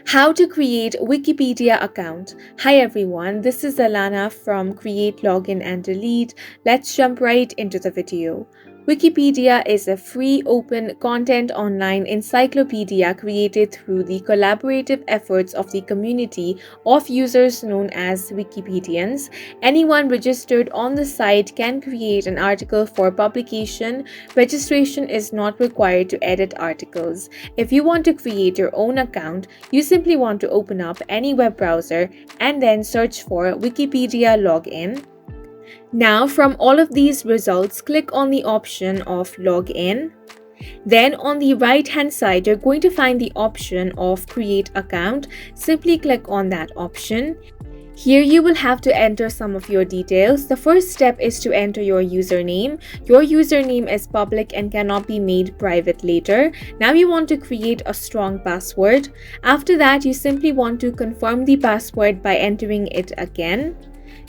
How to create Wikipedia account. Hi everyone, this is Alana from Create Login and Delete. Let's jump right into the video. Wikipedia is a free, open, content online encyclopedia created through the collaborative efforts of the community of users known as Wikipedians. Anyone registered on the site can create an article for publication. Registration is not required to edit articles. If you want to create your own account, you simply want to open up any web browser and then search for Wikipedia Login. Now, from all of these results, click on the option of Login. Then on the right hand side, you're going to find the option of Create Account. Simply click on that option. Here you will have to enter some of your details. The first step is to enter your username. Your username is public and cannot be made private later. Now you want to create a strong password. After that, you simply want to confirm the password by entering it again.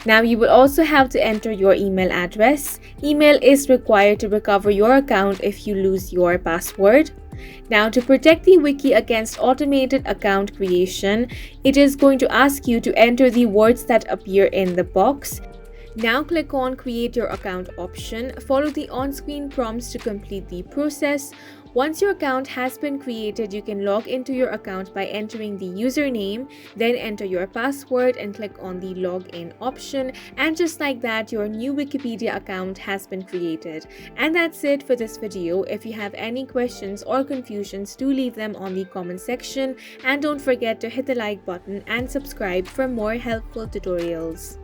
Now you will also have to enter your email address. Email is required to recover your account if you lose your password. Now, to protect the wiki against automated account creation, it is going to ask you to enter the words that appear in the box. Now click on Create Your Account option. Follow the on-screen prompts to complete the process. Once your account has been created, you can log into your account by entering the username, then enter your password and click on the login option. And just like that, your new Wikipedia account has been created. And that's it for this video. If you have any questions or confusions, do leave them on the comment section. And don't forget to hit the like button and subscribe for more helpful tutorials.